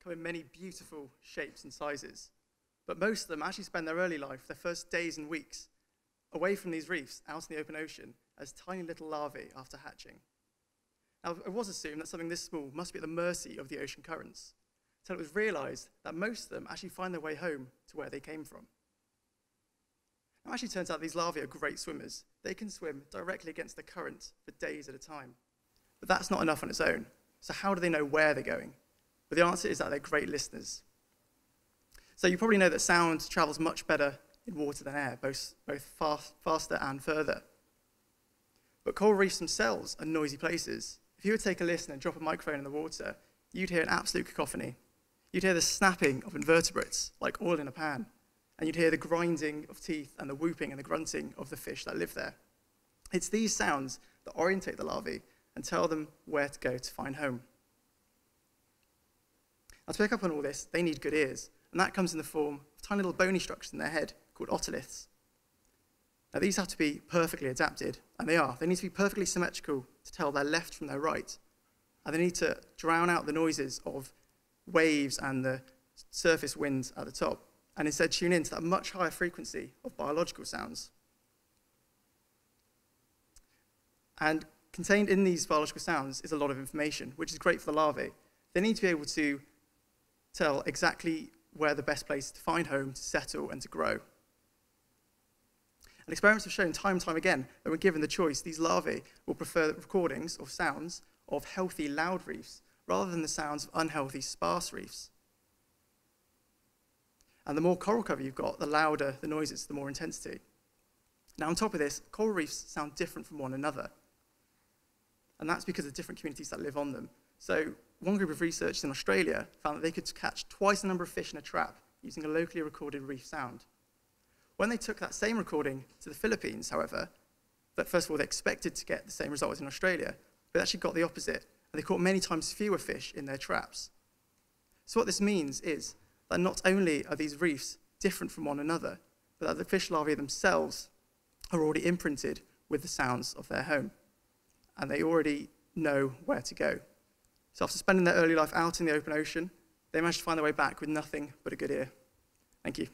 come in many beautiful shapes and sizes. But most of them actually spend their early life, their first days and weeks, away from these reefs, out in the open ocean, as tiny little larvae after hatching. Now, it was assumed that something this small must be at the mercy of the ocean currents, until it was realized that most of them actually find their way home to where they came from. Now, it actually turns out these larvae are great swimmers. They can swim directly against the current for days at a time. But that's not enough on its own. So how do they know where they're going? Well, the answer is that they're great listeners. So you probably know that sound travels much better in water than air, both faster and further. But coral reefs themselves are noisy places. If you would take a listen and drop a microphone in the water, you'd hear an absolute cacophony. You'd hear the snapping of invertebrates, like oil in a pan, and you'd hear the grinding of teeth and the whooping and the grunting of the fish that live there. It's these sounds that orientate the larvae and tell them where to go to find home. Now, to pick up on all this, they need good ears, and that comes in the form of tiny little bony structures in their head called otoliths. Now, these have to be perfectly adapted, and they are. They need to be perfectly symmetrical to tell their left from their right, and they need to drown out the noises of waves and the surface winds at the top, and instead tune in to that much higher frequency of biological sounds. And contained in these biological sounds is a lot of information, which is great for the larvae. They need to be able to tell exactly where the best place to find home, to settle, and to grow. And experiments have shown time and time again that when given the choice, these larvae will prefer recordings or sounds of healthy, loud reefs rather than the sounds of unhealthy, sparse reefs. And the more coral cover you've got, the louder the noises, the more intensity. Now, on top of this, coral reefs sound different from one another. And that's because of different communities that live on them. So one group of researchers in Australia found that they could catch twice the number of fish in a trap using a locally recorded reef sound. When they took that same recording to the Philippines, however, that first of all, they expected to get the same result as in Australia, but they actually got the opposite, and they caught many times fewer fish in their traps. So what this means is that not only are these reefs different from one another, but that the fish larvae themselves are already imprinted with the sounds of their home, and they already know where to go. So after spending their early life out in the open ocean, they managed to find their way back with nothing but a good ear. Thank you.